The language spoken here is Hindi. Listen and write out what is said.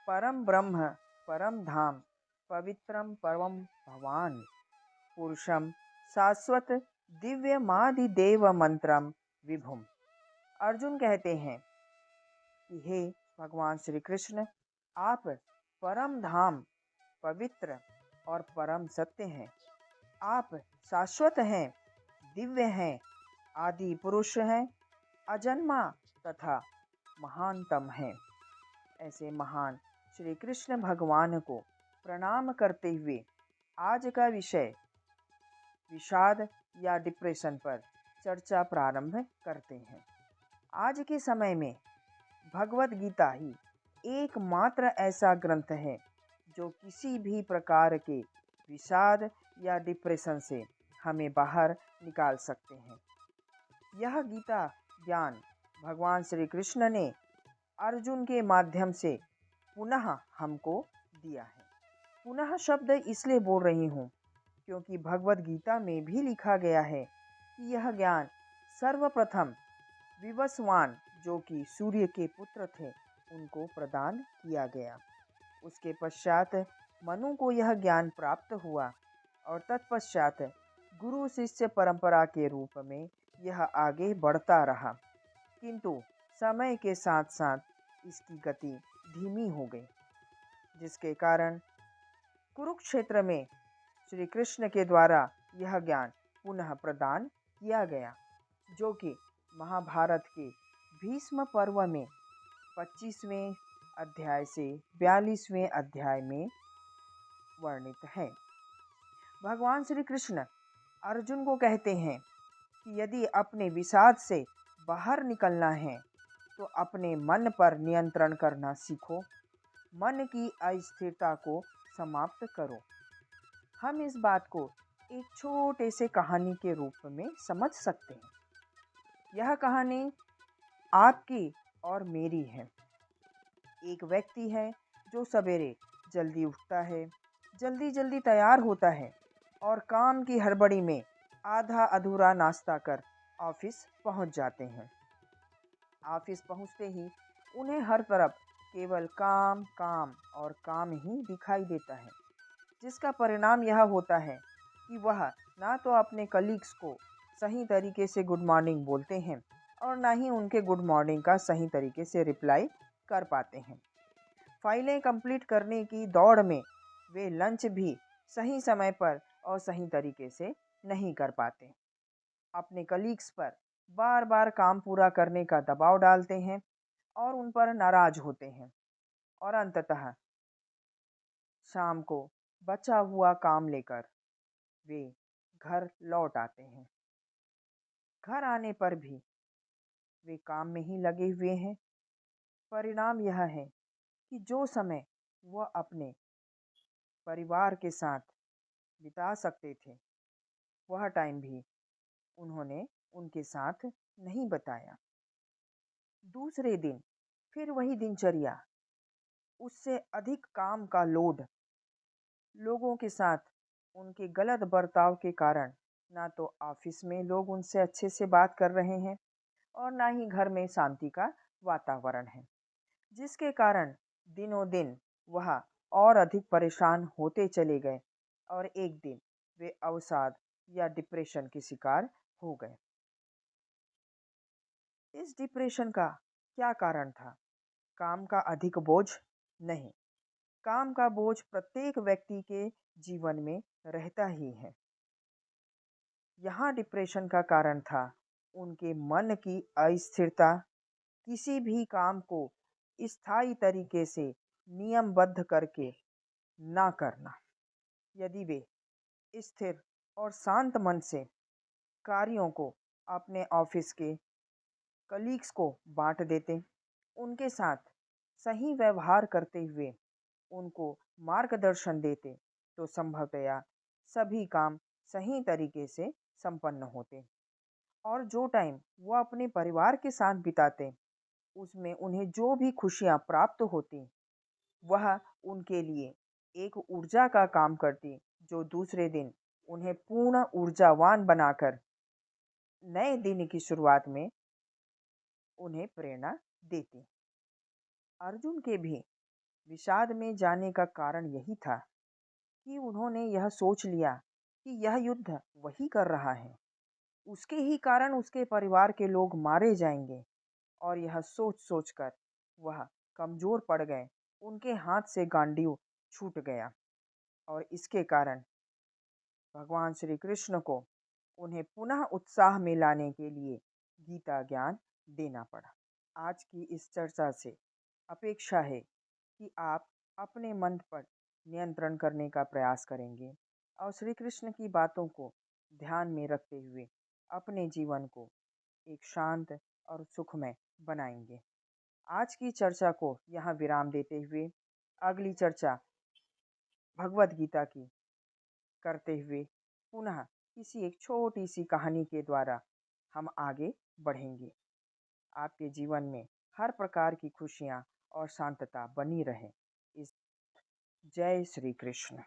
परम ब्रह्म परम धाम पवित्रम परम भवान पुरुषम शाश्वत दिव्यमादिदेव मंत्रम विभुम। अर्जुन कहते हैं कि हे भगवान श्री कृष्ण, आप परम धाम पवित्र और परम सत्य हैं। आप शाश्वत हैं, दिव्य हैं, आदि पुरुष हैं, अजन्मा तथा महानतम हैं। ऐसे महान श्री कृष्ण भगवान को प्रणाम करते हुए आज का विषय विषाद या डिप्रेशन पर चर्चा प्रारंभ करते हैं। आज के समय में भगवत गीता ही एकमात्र ऐसा ग्रंथ है जो किसी भी प्रकार के विषाद या डिप्रेशन से हमें बाहर निकाल सकते हैं। यह गीता ज्ञान भगवान श्री कृष्ण ने अर्जुन के माध्यम से पुनः हमको दिया है। पुनः शब्द इसलिए बोल रही हूँ क्योंकि भगवत गीता में भी लिखा गया है कि यह ज्ञान सर्वप्रथम विवस्वान, जो कि सूर्य के पुत्र थे, उनको प्रदान किया गया। उसके पश्चात मनु को यह ज्ञान प्राप्त हुआ और तत्पश्चात गुरु शिष्य परंपरा के रूप में यह आगे बढ़ता रहा, किंतु समय के साथ साथ इसकी गति धीमी हो गई, जिसके कारण कुरुक्षेत्र में श्री कृष्ण के द्वारा यह ज्ञान पुनः प्रदान किया गया, जो कि महाभारत के भीष्म पर्व में 25वें अध्याय से 42वें अध्याय में वर्णित है। भगवान श्री कृष्ण अर्जुन को कहते हैं कि यदि अपने विषाद से बाहर निकलना है तो अपने मन पर नियंत्रण करना सीखो, मन की अस्थिरता को समाप्त करो। हम इस बात को एक छोटे से कहानी के रूप में समझ सकते हैं। यह कहानी आपकी और मेरी है। एक व्यक्ति है जो सवेरे जल्दी उठता है, जल्दी जल्दी तैयार होता है और काम की हड़बड़ी में आधा अधूरा नाश्ता कर ऑफिस पहुंच जाते हैं। ऑफिस पहुंचते ही उन्हें हर तरफ केवल काम काम और काम ही दिखाई देता है, जिसका परिणाम यह होता है कि वह ना तो अपने कलीग्स को सही तरीके से गुड मॉर्निंग बोलते हैं और ना ही उनके गुड मॉर्निंग का सही तरीके से रिप्लाई कर पाते हैं। फाइलें कंप्लीट करने की दौड़ में वे लंच भी सही समय पर और सही तरीके से नहीं कर पाते। अपने कलीग्स पर बार बार काम पूरा करने का दबाव डालते हैं और उन पर नाराज होते हैं और अंततः शाम को बचा हुआ काम लेकर वे घर लौट आते हैं। घर आने पर भी वे काम में ही लगे हुए हैं। परिणाम यह है कि जो समय वह अपने परिवार के साथ बिता सकते थे, वह टाइम भी उन्होंने उनके साथ नहीं बताया। दूसरे दिन फिर वही दिनचर्या, उससे अधिक काम का लोड, लोगों के साथ उनके गलत बर्ताव के कारण ना तो ऑफिस में लोग उनसे अच्छे से बात कर रहे हैं और ना ही घर में शांति का वातावरण है, जिसके कारण दिनों दिन वह और अधिक परेशान होते चले गए और एक दिन वे अवसाद या डिप्रेशन के शिकार हो गए। इस डिप्रेशन का क्या कारण था? काम का अधिक बोझ? नहीं, काम का बोझ प्रत्येक व्यक्ति के जीवन में रहता ही है। यहाँ डिप्रेशन का कारण था उनके मन की अस्थिरता, किसी भी काम को स्थायी तरीके से नियमबद्ध करके ना करना। यदि वे स्थिर और शांत मन से कार्यों को अपने ऑफिस के कलीग्स को बांट देते, उनके साथ सही व्यवहार करते हुए उनको मार्गदर्शन देते, तो संभवतया सभी काम सही तरीके से संपन्न होते और जो टाइम वो अपने परिवार के साथ बिताते, उसमें उन्हें जो भी खुशियाँ प्राप्त होती, वह उनके लिए एक ऊर्जा का काम करती, जो दूसरे दिन उन्हें पूर्ण ऊर्जावान बनाकर नए दिन की शुरुआत में उन्हें प्रेरणा देती। अर्जुन के भी विषाद में जाने का कारण यही था कि उन्होंने यह सोच लिया कि यह युद्ध वही कर रहा है, उसके ही कारण उसके परिवार के लोग मारे जाएंगे। और यह सोच सोचकर वह कमजोर पड़ गए, उनके हाथ से गांडीव छूट गया। और इसके कारण भगवान श्री कृष्ण को उन्हें पुनः उत्साह में लाने के लिए गीता ज्ञान देना पड़ा। आज की इस चर्चा से अपेक्षा है कि आप अपने मन पर नियंत्रण करने का प्रयास करेंगे और श्री कृष्ण की बातों को ध्यान में रखते हुए अपने जीवन को एक शांत और सुखमय बनाएंगे। आज की चर्चा को यहाँ विराम देते हुए अगली चर्चा भगवत गीता की करते हुए पुनः किसी एक छोटी सी कहानी के द्वारा हम आगे बढ़ेंगे। आपके जीवन में हर प्रकार की खुशियाँ और शांतता बनी रहे। इस जय श्री कृष्ण।